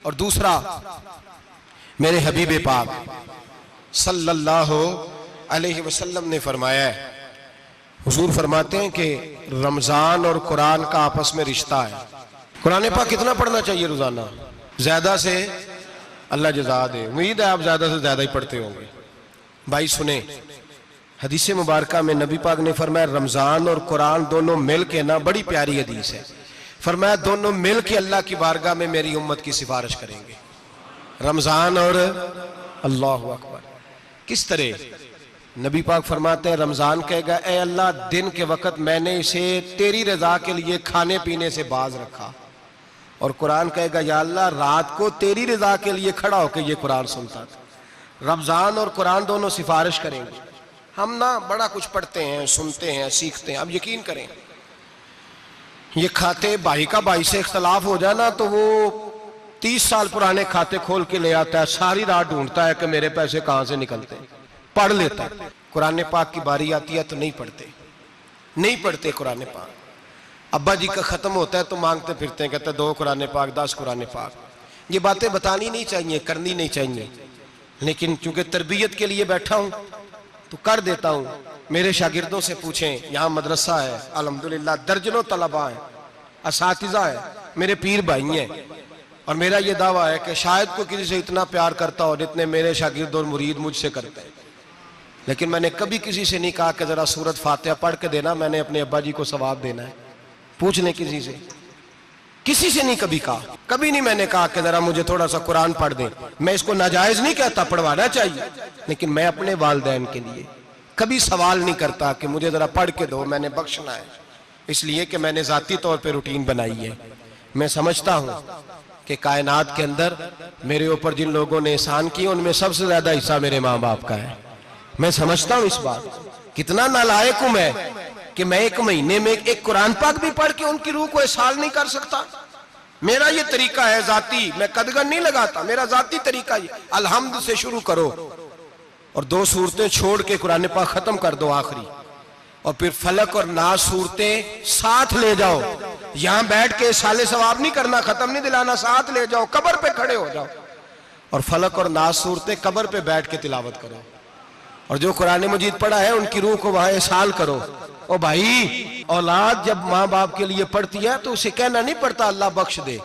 और दूसरा, मेरे हबीब पाक सल्लल्लाहु अलैहि वसल्लम ने फरमाया है, हुजूर फरमाते हैं कि रमजान और कुरान का आपस में रिश्ता है। कुरान पाक कितना पढ़ना चाहिए रोजाना? ज्यादा से अल्लाह जज़ा दे। उम्मीद है आप ज्यादा से ज्यादा ही पढ़ते होंगे। भाई सुने, हदीस मुबारक में नबी पाक ने फरमाया रमजान और कुरान दोनों मिल के ना, बड़ी प्यारी हदीस है, फरमाया दोनों मिल के अल्लाह की बारगाह में मेरी उम्मत की सिफारिश करेंगे। रमजान और अल्लाहु अकबर। किस तरह? नबी पाक फरमाते हैं रमजान कहेगा ए अल्लाह, दिन के वक्त मैंने इसे तेरी रजा के लिए खाने पीने से बाज रखा, और कुरान कहेगा या अल्लाह, रात को तेरी रजा के लिए खड़ा होकर ये कुरान सुनता था। रमजान और कुरान दोनों सिफारिश करेंगे। हम ना बड़ा कुछ पढ़ते हैं, सुनते हैं, सीखते हैं। अब यकीन करें, ये खाते भाई का भाई से इख्तलाफ हो जाए ना तो वो 30 साल पुराने खाते खोल के ले आता है, सारी रात ढूंढता है कि मेरे पैसे कहां से निकलते हैं, पढ़ लेता है। कुरान पाक की बारी आती है तो नहीं पढ़ते कुरान पाक। अब्बा जी का खत्म होता है तो मांगते फिरते हैं, कहते हैं 2 कुरान पाक, 10 कुरान पाक। ये बातें बतानी नहीं चाहिए, करनी नहीं चाहिए, लेकिन चूंकि तरबियत के लिए बैठा हूं तो कर देता हूं। मेरे शागिर्दों से पूछें, यहाँ मदरसा है अल्हम्दुलिल्लाह, दर्जनों तलबा है, असातिज़ा है, मेरे पीर भाई हैं, और मेरा ये दावा है कि शायद कोई किसी से इतना प्यार करता हो जितने मेरे शागिर्द और मुरीद मुझसे करते हैं। लेकिन मैंने कभी किसी से नहीं कहा कि जरा सूरत फातिहा पढ़ के देना, मैंने अपने अब्बा जी को सवाब देना है। पूछ लें किसी से नहीं कभी कहा, कभी नहीं मैंने कहा कि जरा मुझे थोड़ा सा कुरान पढ़ दें। मैं इसको नाजायज नहीं कहता, पढ़वाना चाहिए, लेकिन मैं अपने वालिदैन के लिए कभी सवाल नहीं करता कि मुझे जरा पढ़ के दो, मैंने बख्शना है, इसलिए कि मैंने जाती तौर पे रूटीन बनाई है। मैं समझता हूं कि कायनात के अंदर मेरे ऊपर जिन लोगों ने एहसान किए उनमें सबसे ज्यादा हिस्सा मेरे माँ बाप का है। मैं समझता हूं इस बात। कितना नालायक हूं मैं कि मैं 1 महीने में एक कुरान पाक भी पढ़ के उनकी रूह को एहसास नहीं कर सकता। मेरा ये तरीका है जाती, मैं कदगन नहीं लगाता, मेरा जाती तरीका ये, अलहम्द से शुरू करो और 2 सूरतें छोड़ के कुरान पाक खत्म कर दो आखिरी, और फिर फलक और नास सूरतें साथ ले जाओ। यहां बैठ के साले सवाब नहीं करना, खत्म नहीं दिलाना, साथ ले जाओ, कब्र पे खड़े हो जाओ और फलक और नास सूरतें कब्र पे बैठ के तिलावत करो, और जो कुरान मजीद पढ़ा है उनकी रूह को वहां एहसास करो। ओ भाई, औलाद जब माँ बाप के लिए पढ़ती है तो उसे कहना नहीं पड़ता अल्लाह बख्श दे,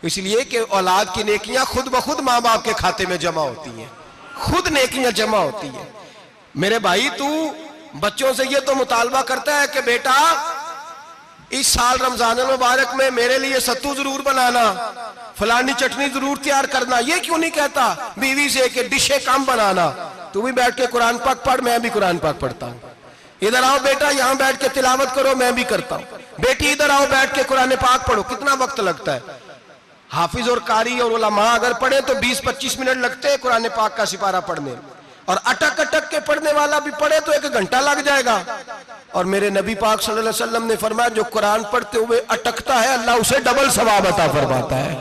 इसलिए कि औलाद की नेकियां खुद ब खुद माँ बाप के खाते में जमा होती हैं, खुद नेकियां जमा होती हैं। मेरे भाई, तू बच्चों से ये तो मुतालबा करता है कि बेटा इस साल रमजान मुबारक में मेरे लिए सत्तू जरूर बनाना, फलानी चटनी जरूर तैयार करना, ये क्यों नहीं कहता बीवी से कि डिशे कम बनाना? तू भी बैठ के कुरान पाक पढ़, मैं भी कुरान पाक पढ़ता हूँ। इधर आओ बेटा, यहाँ बैठ के तिलावत करो, मैं भी करता हूँ। बेटी इधर आओ, बैठ के कुरान पाक पढ़ो। कितना वक्त लगता है? हाफिज और कारी और उलमा अगर पढ़े तो 20-25 मिनट लगते हैं कुरान पाक का सिपारा पढ़ने, और अटक अटक के पढ़ने वाला भी पढ़े तो 1 घंटा लग जाएगा। और मेरे नबी पाक सल्लल्लाहु अलैहि वसल्लम ने फरमाया जो कुरान पढ़ते हुए अटकता है अल्लाह उसे डबल सवाब अता फरमाता है।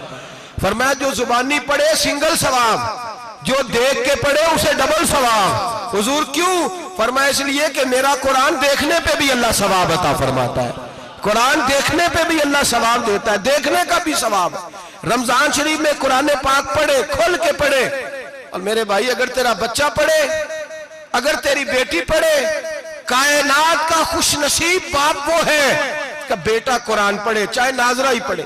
फरमाया जो जुबानी पढ़े सिंगल सवाब, जो देख के पढ़े उसे डबल सवाब। हुजूर क्यों? फरमाया इसलिए कि मेरा कुरान देखने पे भी अल्लाह सवाब अता फरमाता है, कुरान देखने पे भी अल्लाह सवाब देता है, देखने का भी सवाब। रमजान शरीफ में कुरान पाक पढ़े, खोल के पढ़े। और मेरे भाई, अगर तेरा बच्चा पढ़े, अगर तेरी बेटी पढ़े, कायनात का खुश नसीब बाप वो है कि बेटा कुरान पढ़े, चाहे नाजरा ही पढ़े,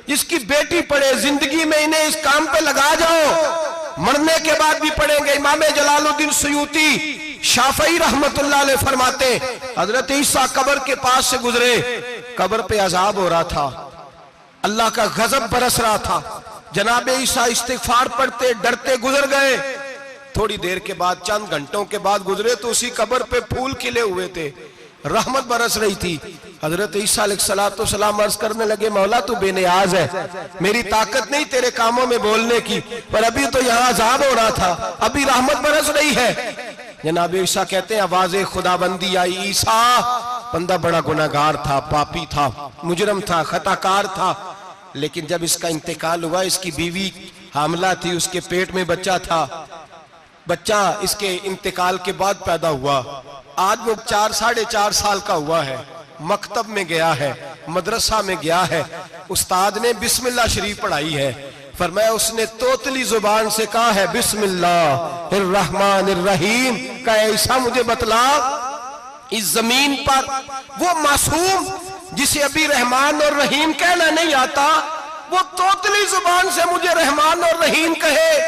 जिसकी बेटी पढ़े। जिंदगी में इन्हें इस काम पे लगा जाओ, मरने के बाद भी पढ़ेंगे। इमाम जलालुद्दीन सुयूती शाफई रहमतुल्लाह अलैह फरमाते, हजरत ईसा कब्र के पास से गुजरे, कब्र पे अजाब हो रहा था, अल्लाह का गजब बरस रहा था। जनाब ईसा इस्तिगफार पढ़ते डरते गुजर गए। थोड़ी देर के बाद, चंद घंटों के बाद गुजरे तो उसी कब्र पे फूल खिले हुए थे, रहमत बरस रही थी। हजरत ईसा अलैहिस्सलाम अर्ज करने लगे, मौला तू बेनियाज है, मेरी ताकत नहीं तेरे कामों में बोलने की, पर अभी तो यहाँ अजाब हो रहा था, अभी रहमत बरस रही है। जनाब ईसा कहते हैं आवाज़े खुदाबंदी आई, ईसा बंदा बड़ा गुनाहगार था, पापी था, मुजरम था, खताकार था, लेकिन जब इसका इंतकाल हुआ, इसकी बीवी हामला थी, उसके पेट में बच्चा था, बच्चा इसके इंतकाल के बाद पैदा हुआ। आज वो 4-4.5 साल का हुआ है, मकतब में गया है, मदरसा में गया है, उस्ताद ने बिस्मिल्लाह शरीफ पढ़ाई है, फरमाया उसने तोतली जुबान से कहा है बिस्मिल्लाहिर्रहमानिर्रहीम का ऐसा मुझे बतला इस जमीन पर वो मासूम जिसे अभी रहमान और रहीम कहना नहीं आता, वो तोतली जुबान से मुझे रहमान और रहीम कहे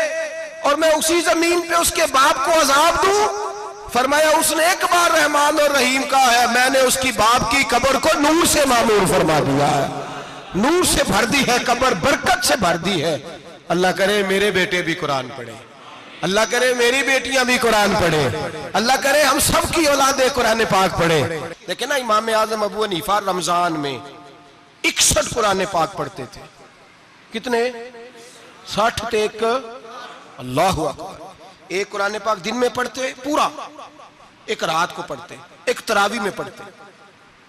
और मैं उसी जमीन पे उसके बाप को अजाब दूं। फरमाया उसने एक बार रहमान और रहीम कहा है, मैंने उसकी बाप की कब्र को नूर से मामूर फरमा दिया है, नूर से भर दी है कब्र, बरकत से भर दी है। अल्लाह करे मेरे बेटे भी कुरान पढ़े, अल्लाह करे मेरी बेटियां भी कुरान पढ़े, अल्लाह करे हम सब की औलादे कुरान पाक पढ़े। लेकिन ना इमाम आजम अबू हनीफा रमजान में 61 कुरान पाक पढ़ते थे। कितने? 60 टेक। अल्लाह अकबर। एक कुरान पाक दिन में पढ़ते पूरा, एक रात को पढ़ते, एक तरावी में पढ़ते।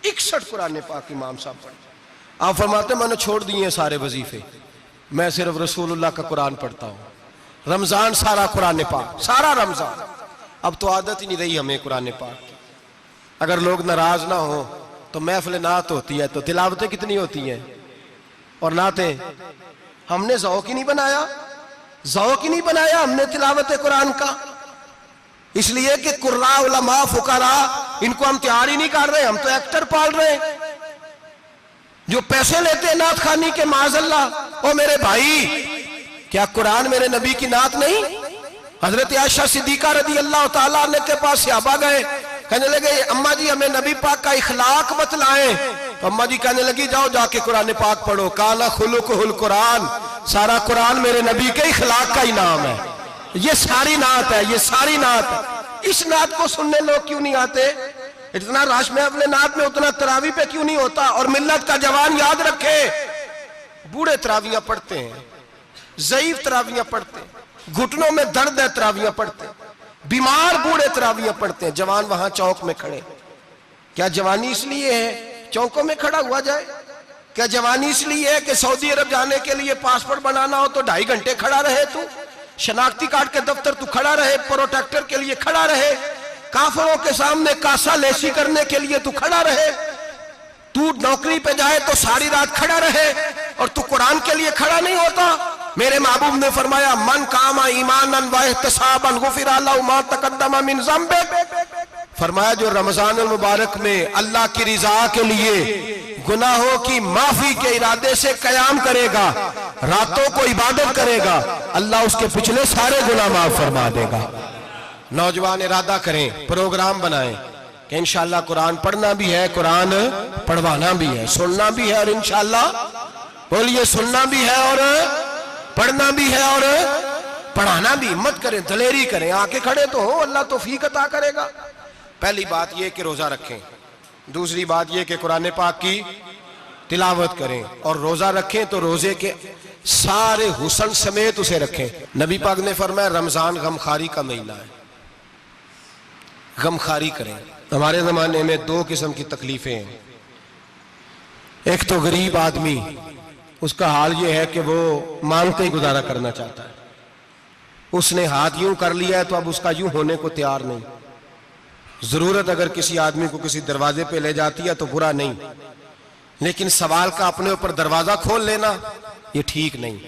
61 कुरान पाक इमाम साहब पढ़ते। आप फरमाते मैंने छोड़ दिए सारे वजीफे, मैं सिर्फ रसूलुल्लाह का कुरान पढ़ता हूँ। रमजान सारा कुरान पाक, सारा रमजान। अब तो आदत ही नहीं रही हमें कुरान पाक की। अगर लोग नाराज ना हो तो महफिल नात होती है तो तिलावतें कितनी होती हैं, और नाते हमने ज़ौक़ ही नहीं बनाया, ज़ौक़ ही नहीं बनाया हमने तिलावत कुरान का। इसलिए कि कुर्रा उलमा फुकरा इनको हम तैयार ही नहीं कर रहे, हम तो एक्टर पाल रहे हैं जो पैसे लेते हैं नात खानी के। माज़अल्लाह। ओ मेरे भाई, क्या कुरान मेरे नबी की नात नहीं? हजरत आयशा सिद्दीका रज़ी अल्लाह ताला अन्हा के पास सहाबा गए, कहने लगे अम्मा जी हमें नबी पाक का इखलाक बतलाएं। तो अम्मा जी कहने लगी जाओ जाके कुरान पाक पढ़ो, काला खुलुकुहुल कुरान, सारा कुरान मेरे नबी के इखलाक का ही नाम है। ये सारी नात है, ये सारी नात है। इस नात को सुनने लोग क्यों नहीं आते? इतना राश में अपने नात में उतना तरावी पे क्यों नहीं होता? और मिल्लत का जवान याद रखे, बूढ़े तरावियां पढ़ते हैं, ज़ईफ तरावियां पढ़ते हैं, घुटनों में दर्द है तरावियां पढ़ते, बीमार बूढ़े तरावियां पढ़ते हैं, जवान वहां चौक में खड़े। क्या जवानी इसलिए है चौकों में खड़ा हुआ जाए? क्या जवानी इसलिए है कि सऊदी अरब जाने के लिए पासपोर्ट बनाना हो तो 2.5 घंटे खड़ा रहे तू, शनाख्ती कार्ड के दफ्तर तू खड़ा रहे, प्रोटेक्टर के लिए खड़ा रहे, काफरों के सामने कासा लेसी करने के लिए तू खड़ा रहे, तू नौकरी पे जाए तो सारी रात खड़ा रहे, और तू कुरान के लिए खड़ा नहीं होता? मेरे महबूब ने फरमाया मन कामा ईमानन व इहतिसाबन गुफिरा लहु मा तक़द्दम मिन ज़ंबि। फरमाया जो रमजान मुबारक में अल्लाह की रिजा के लिए गुनाहों की माफी के इरादे से कयाम करेगा, रातों को इबादत करेगा, अल्लाह उसके पिछले सारे गुनाह माफ फरमा देगा। नौजवान इरादा करें, प्रोग्राम बनाएं कि इंशाअल्लाह कुरान पढ़ना भी है, कुरान पढ़वाना भी है, सुनना भी है, और इंशाअल्लाह बोलिए सुनना भी है और पढ़ना भी है और पढ़ाना भी। हिम्मत करें, दलेरी करें, आके खड़े तो हो, अल्लाह तौफीक अता करेगा। पहली बात यह कि रोजा रखें, दूसरी बात यह कि कुरान पाक की तिलावत करें, और रोजा रखें तो रोजे के सारे हुस्न समेत उसे रखें। नबी पाक ने फरमाया रमजान गमखारी का महीना है, गमखारी करें। हमारे जमाने में 2 किस्म की तकलीफें हैं। एक तो गरीब आदमी, उसका हाल यह है कि वो मांगते ही गुजारा करना चाहता है, उसने हाथ यूं कर लिया है तो अब उसका यूं होने को तैयार नहीं। जरूरत अगर किसी आदमी को किसी दरवाजे पे ले जाती है तो बुरा नहीं, लेकिन सवाल का अपने ऊपर दरवाजा खोल लेना ये ठीक नहीं।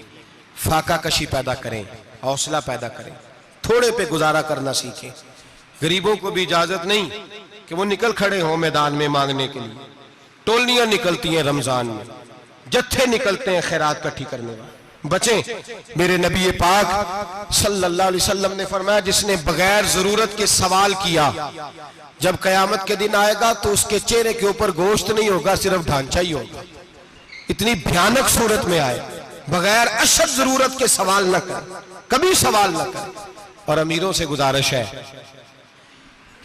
फाका कशी पैदा करें, हौसला पैदा करें, थोड़े पे गुजारा करना सीखें। गरीबों को भी इजाजत नहीं कि वो निकल खड़े हों मैदान में मांगने के लिए। टोलियां निकलती हैं रमजान में, जत्थे निकलते हैं खैरात इकट्ठी करने वाले। बचें। मेरे नबी पाक सल्लल्लाहु अलैहि वसल्लम ने फरमाया जिसने बगैर जरूरत के सवाल किया, जब कयामत के दिन आएगा तो उसके चेहरे के ऊपर गोश्त नहीं होगा, सिर्फ ढांचा ही होगा। इतनी भयानक सूरत में आए, बगैर अशद जरूरत के सवाल न कर, कभी सवाल न कर। और अमीरों से गुजारिश है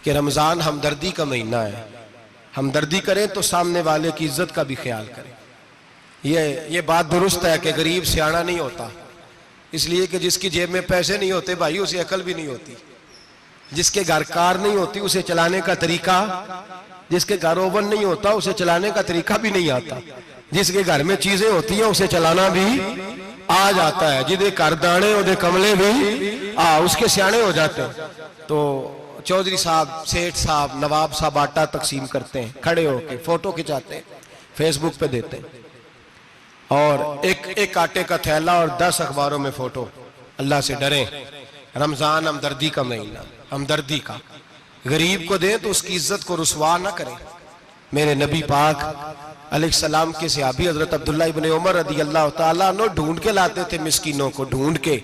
कि रमजान हमदर्दी का महीना है, हमदर्दी करें तो सामने वाले की इज्जत का भी ख्याल करें। ये बात दुरुस्त है कि गरीब सियाना नहीं होता, इसलिए कि जिसकी जेब में पैसे नहीं होते भाई उसे अकल भी नहीं होती। जिसके घर कार नहीं होती उसे चलाने का तरीका, जिसके घर ओवन नहीं होता उसे चलाने का तरीका भी नहीं आता। जिसके घर में चीजें होती हैं उसे चलाना भी आ जाता है। जिदे घर दाने ओदे कमले भी उसके सियाने हो जाते हैं। तो चौधरी साहब, सेठ साहब, नवाब साहब आटा तकसीम करते हैं, खड़े होके फोटो खिंचाते हैं, फेसबुक पे देते हैं। और एक आटे का थैला और 10 अखबारों में फोटो। अल्लाह से डरें। रमजान हमदर्दी का महीना, हमदर्दी का। गरीब को दें तो उसकी इज्जत को रुसवा ना करें। मेरे नबी पाक अलैहिस्सलाम के सहाबी हजरत अब्दुल्लाह इब्ने उमर रदी अल्लाह ताला अन्हु ढूंढ के लाते थे मिस्कीनों को, ढूंढ के,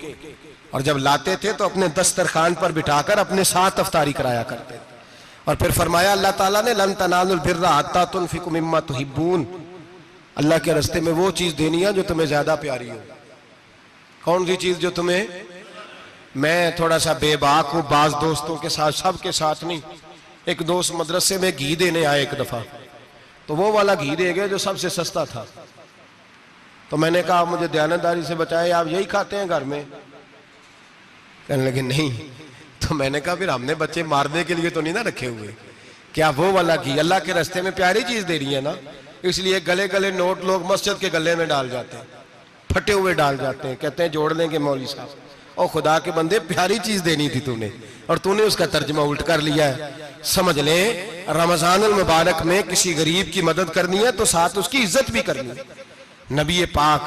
और जब लाते थे तो अपने दस्तरखान पर बिठाकर अपने साथ अफ्तारी कराया करते थे। और फिर फरमाया अल्लाह ताला ने लन तनालुल बिर्रा हत्ता तुनफिकु मिम्मा तुहिब्बून, अल्लाह के रास्ते में वो चीज देनी है जो तुम्हें ज्यादा प्यारी हो। कौन सी चीज जो तुम्हें, मैं थोड़ा सा बेबाक हूं, बाज दोस्तों के साथ, सबके साथ नहीं। एक दोस्त मदरसे में घी देने आए एक दफा, तो वो वाला घी दे गए जो सबसे सस्ता था। तो मैंने कहा मुझे दयानतदारी से बचाए, आप यही खाते हैं घर में? कहने लगे नहीं। तो मैंने कहा फिर हमने बच्चे मारने के लिए तो नहीं ना रखे हुए, क्या वो वाला घी अल्लाह के रास्ते में प्यारी चीज दे रही है ना, इसलिए गले गले नोट लोग मस्जिद के गले में डाल जाते हैं, फटे हुए डाल जाते हैं, कहते हैं जोड़ लेंगे मौलवी साहब। और खुदा के बंदे प्यारी चीज देनी थी तूने, और तूने उसका तर्जमा उल्ट कर लिया है। समझ ले, रमजानुल मुबारक में किसी गरीब की मदद करनी है तो साथ उसकी इज्जत भी करनी है। नबी पाक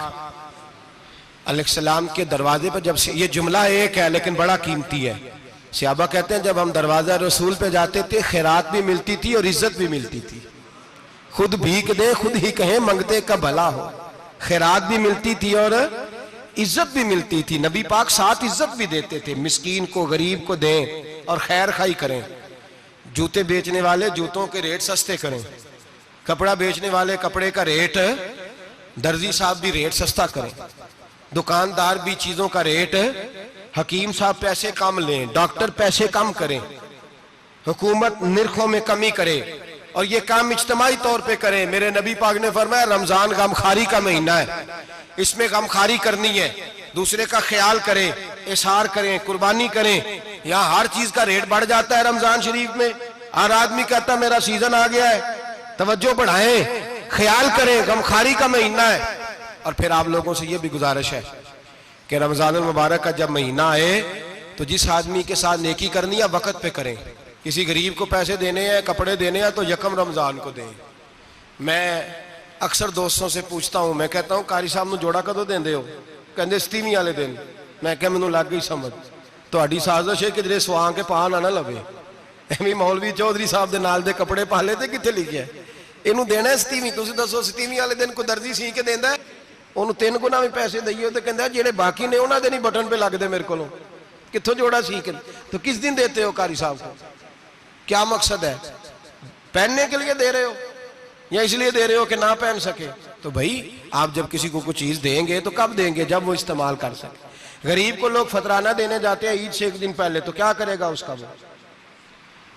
अलैहिस्सलाम के दरवाजे पर जब से, ये जुमला एक है लेकिन बड़ा कीमती है। सहाबा कहते हैं जब हम दरवाजा रसूल पे जाते थे खैरात भी मिलती थी और इज्जत भी मिलती थी। खुद भीख दे खुद ही कहें मंगते का भला हो, खैरात भी मिलती थी और इज्जत भी मिलती थी। नबी पाक साथ इज्जत भी देते थे, मिस्कीन को गरीब को दें और खैर खाई करें। जूते बेचने वाले जूतों के रेट सस्ते करें, कपड़ा बेचने वाले कपड़े का रेट, दर्जी साहब भी रेट सस्ता करें, दुकानदार भी चीजों का रेट, हकीम साहब पैसे कम लें, डॉक्टर पैसे कम करें, हुकूमत निर्खों में कमी करे, और ये काम इज्तिमाई तौर पे करें। मेरे नबी पाक ने फरमाया रमजान गमखारी का महीना है, इसमें गमखारी करनी है, दूसरे का ख्याल करें, इशार करें, कुर्बानी करें। यहाँ हर चीज का रेट बढ़ जाता है रमजान शरीफ में। हर आदमी कहता मेरा सीजन आ गया है, तवज्जो बढ़ाएं, ख्याल करें, गमखारी का महीना है। और फिर आप लोगों से ये भी गुजारिश है कि रमजानुल मुबारक का जब महीना आए तो जिस आदमी के साथ नेकी करनी है वक्त पे करें। किसी गरीब को पैसे देने हैं, कपड़े देने हैं तो यकम रमजान को दें। मैं अक्सर दोस्तों से पूछता हूं, मैं कहता हूं कारी साहब नूं जोड़ा कदों देंदे हो? कहंदे 27वीं वाले दिन। मैं क्या मैनूं लग गई समझ, तुहाडी साजिश है किधरे सवा के पा ना लवे। एवं मौलवी चौधरी साहब दे नाल दे कपड़े पा ले, कित्थे लिखिया इनू देना 27वीं? तुसीं दसो 27वीं वाले दिन को दर्जी सी के देंदा, ਉਹਨੂੰ 3 गुना भी पैसे दईए तो कहता जेडे बाकी ने उन्होंने नहीं बटन पे लगते मेरे को, कितों जोड़ा सीख। तो किस दिन देते हो कारी साहब को? क्या मकसद है? पहनने के लिए दे रहे हो या इसलिए दे रहे हो कि ना पहन सके? तो भाई आप जब किसी को कुछ चीज देंगे तो कब देंगे? जब वो इस्तेमाल कर सके। गरीब को लोग फतराना देने जाते हैं ईद से एक दिन पहले, तो क्या करेगा उसका? वो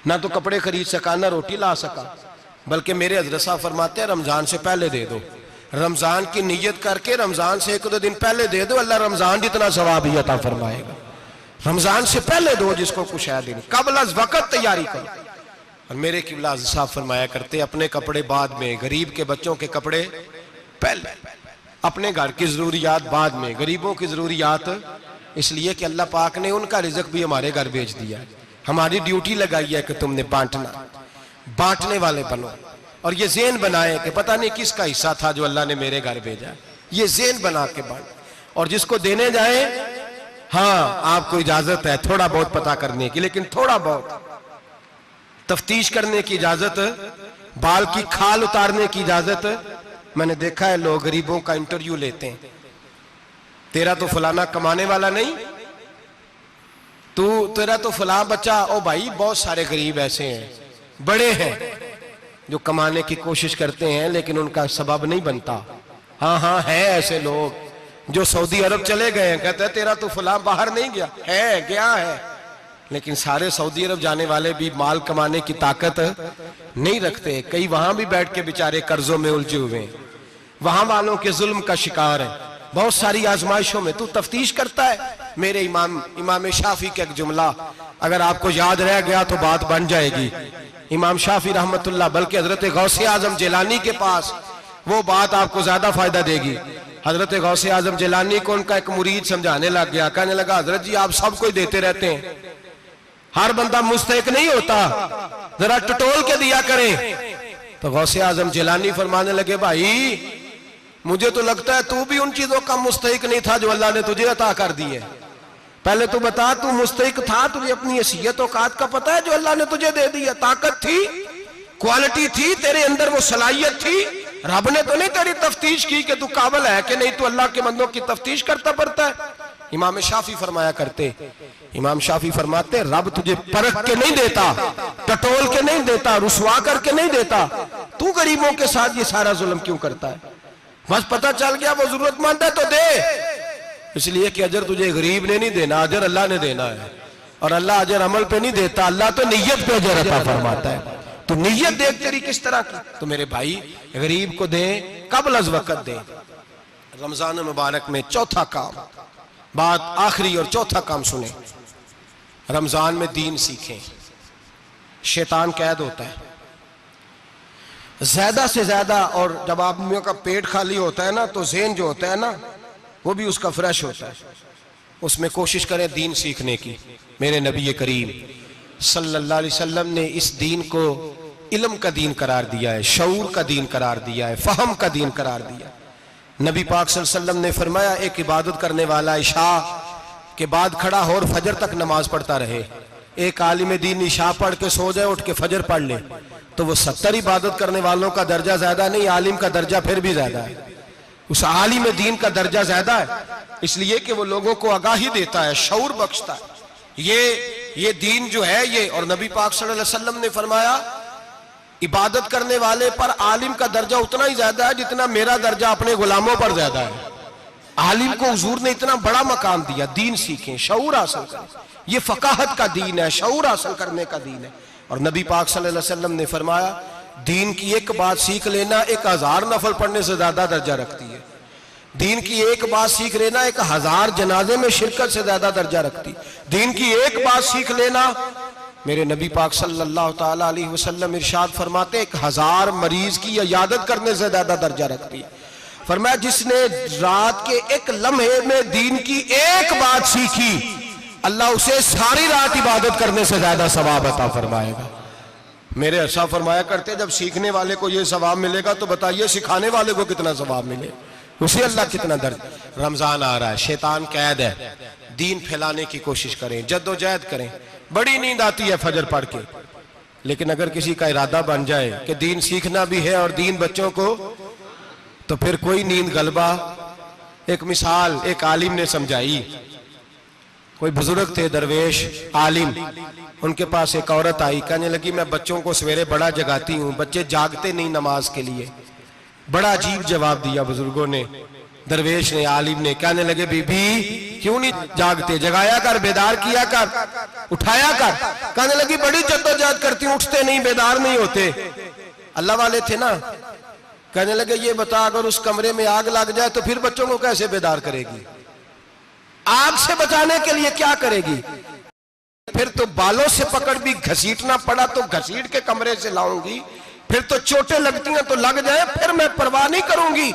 ना तो कपड़े खरीद सका ना रोटी ला सका। बल्कि मेरे हजरत साहब फरमाते हैं रमजान से पहले दे दो, रमजान की नीयत करके रमजान से 1-2 दिन पहले दे दो, अल्लाह रमजान जितना सवाब ही अता फरमाएगा। रमजान से पहले दो जिसको कुछ है दिन, कबल अज़ वक़्त तैयारी करो। और मेरे किबला साहब फरमाया करते अपने कपड़े बाद में, गरीब के बच्चों के कपड़े पहले, अपने घर की जरूरियात बाद में, गरीबों की जरूरियात इसलिए कि अल्लाह पाक ने उनका रिज़्क़ भी हमारे घर भेज दिया। हमारी ड्यूटी लगाई है कि तुमने बांटना, बांटने वाले बनो। और ये ज़हन बनाए कि पता नहीं किसका हिस्सा था जो अल्लाह ने मेरे घर भेजा, ये ज़हन बना के बांट। और जिसको देने जाए, हाँ आपको इजाजत है थोड़ा बहुत पता करने की, लेकिन थोड़ा बहुत तफ्तीश करने की इजाजत, बाल की खाल उतारने की इजाजत। मैंने देखा है लोग गरीबों का इंटरव्यू लेते हैं, तेरा तो फलाना कमाने वाला नहीं, तू तेरा तो फला बच्चा। ओ भाई बहुत सारे गरीब ऐसे हैं, बड़े हैं जो कमाने की कोशिश करते हैं लेकिन उनका सबब नहीं बनता। हाँ हाँ है ऐसे लोग जो सऊदी अरब चले गए हैं, कहते हैं तेरा तो फला बाहर नहीं गया, है गया है, लेकिन सारे सऊदी अरब जाने वाले भी माल कमाने की ताकत नहीं रखते। कई वहां भी बैठ के बेचारे कर्जों में उलझे हुए हैं, वहां वालों के जुल्म का शिकार है। बहुत सारी आजमाइशों में तू तफ्तीश करता है। मेरे इमाम शाफी का एक जुमला अगर आपको याद रह गया तो बात बन जाएगी। इमाम शाफी रहमतुल्लाह, बल्कि हजरत गौसे आजम जिलानी के पास वो बात आपको ज्यादा फायदा देगी। हजरत गौसे आजम जिलानी को उनका एक मुरीद समझाने लग गया, कहने लगा हजरत जी आप सबको देते रहते हैं, हर बंदा मुस्तहिक नहीं होता, जरा टटोल के दिया करें। तो गौसे आजम जिलानी फरमाने लगे भाई मुझे तो लगता है तू भी उन चीजों का मुस्तहिक नहीं था जो अल्लाह ने तुझे अता कर दी है। पहले तो बता, तू मुस्तहिक था? तुझे अपनी हैसियत औकात का पता है जो अल्लाह ने तुझे दे दी है? ताकत थी, क्वालिटी थी, तेरे अंदर वो सलाहियत थी। रब ने तो नहीं तेरी तफ्तीश की कि तू काबिल है कि नहीं, तू अल्लाह के बंदों की तफ्तीश करता पड़ता है। इमाम शाफी फरमाया करते, इमाम शाफी फरमाते, रब तुझे परख के नहीं देता, टटोल के नहीं देता, रुसवा करके नहीं देता। तू गरीबों के साथ ये सारा जुल्म क्यों करता है? बस पता चल गया वो जरूरतमंद है तो दे, इसलिए कि अजर तुझे गरीब ने नहीं देना, अजर अल्लाह ने देना है। और अल्लाह अजर अमल पे नहीं देता, अल्लाह तो नियत पे अजर अता फरमाता है। तो नियत देख तेरी किस तरह की। तो मेरे भाई, गरीब को दे, कबल अज वक़्त दे। रमजान मुबारक में चौथा काम, बात आखिरी और चौथा काम सुने, रमजान में दीन सीखें। शैतान कैद होता है ज्यादा से ज्यादा, और जब आदमियों का पेट खाली होता है ना, तो ज़हन जो होता है ना, वो भी उसका फ्रेश होता है। उसमें कोशिश करें दीन सीखने की। मेरे नबी करीम सल्लल्लाहु अलैहि वसल्लम ने इस दीन को इल्म का दीन करार दिया है, शऊर का दीन करार दिया है, फहम का दीन करार दिया। नबी पाक सल्लल्लाहु अलैहि वसल्लम ने फरमाया, एक इबादत करने वाला इशा के बाद खड़ा हो और फजर तक नमाज पढ़ता रहे। एक आलिम दीन इशा पढ़ के सो जाए, उठ के फजर पढ़ ले, तो वो 70 इबादत करने वालों का दर्जा ज्यादा नहीं, आलिम का दर्जा फिर भी ज्यादा है। उस आलिम दीन का दर्जा ज्यादा है, इसलिए कि वो लोगों को आगाही देता है, शऊर बख्शता है। ये दीन जो है ये, और नबी पाक सल्लल्लाहु अलैहि वसल्लम ने फरमाया, इबादत करने वाले पर आलिम का दर्जा उतना ही ज्यादा है जितना मेरा दर्जा अपने गुलामों पर ज्यादा है। आलिम को हुजूर ने इतना बड़ा मकाम दिया। दीन सीखें, शऊर हासिल करें। ये फकाहत का दीन है, शऊर हासिल करने का दीन है। और नबी पाक सल्लल्लाहु अलैहि वसल्लम ने फरमाया, दीन की एक बात सीख लेना 1000 नफल पढ़ने से ज्यादा दर्जा रखती है। दीन की एक बात सीख लेना 1000 जनाजे में शिरकत से ज्यादा दर्जा रखती। दीन की एक बात सीख लेना, मेरे नबी पाक सल्लल्लाहु ताला अलैहि वसल्लम इरशाद फरमाते, 1000 मरीज की इयादत करने से ज्यादा दर्जा रखती है। फरमाया, जिसने रात के एक लम्हे में दीन की एक बात सीखी, अल्लाह उसे सारी रात इबादत करने से ज्यादा सवाब अता फरमाएगा। मेरे ऐसा फरमाया करते, जब सीखने वाले को ये सवाब मिलेगा तो बताइए सिखाने वाले को कितना सवाब मिले, उसे अल्लाह कितना दर्द। रमजान आ रहा है, शैतान कैद है, दीन फैलाने की कोशिश करें, जद्दोजहद करें। बड़ी नींद आती है फजर पढ़ के, लेकिन अगर किसी का इरादा बन जाए कि दीन सीखना भी है और दीन बच्चों को, तो फिर कोई नींद गलबा। एक मिसाल एक आलिम ने समझाई। कोई बुजुर्ग थे, दरवेश आलिम, उनके पास एक औरत आई, कहने लगी, मैं बच्चों को सवेरे बड़ा जगाती हूँ, बच्चे जागते नहीं नमाज के लिए। बड़ा अजीब जवाब दिया बुजुर्गों ने, दरवेश ने, आलिम ने। कहने लगे, बीबी क्यों नहीं जागते, जगाया कर, बेदार किया कर, उठाया कर। कहने लगी, बड़ी जद्दोजहद करती हूँ, उठते नहीं, बेदार नहीं होते। अल्लाह वाले थे ना। कहने लगे, ये बता, अगर उस कमरे में आग लग जाए तो फिर बच्चों को कैसे बेदार करेगी? आग से बचाने के लिए क्या करेगी? फिर तो बालों से पकड़ भी घसीटना पड़ा तो घसीट के कमरे से लाऊंगी, फिर तो चोटें लगती हैं तो लग जाए, फिर मैं परवाह नहीं करूंगी।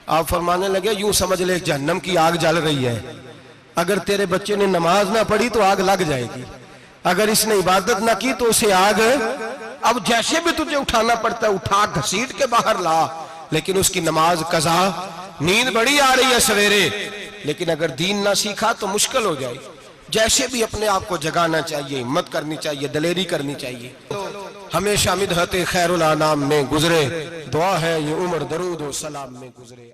आप फरमाने लगे, यूं समझ ले जहन्नम की आग जल रही है, अगर तेरे बच्चे ने नमाज ना पढ़ी तो आग लग जाएगी, अगर इसने इबादत ना की तो उसे आग, अब जैसे भी तुझे उठाना पड़ता है उठा घसीट के बाहर ला, लेकिन उसकी नमाज कज़ा। नींद बड़ी आ रही है सवेरे, लेकिन अगर दीन ना सीखा तो मुश्किल हो जाए। जैसे भी अपने आप को जगाना चाहिए, हिम्मत करनी चाहिए, दलेरी करनी चाहिए। हमेशा मिदहत खैरुल अनाम में गुजरे, दुआ है ये उम्र दरूद और सलाम में गुजरे।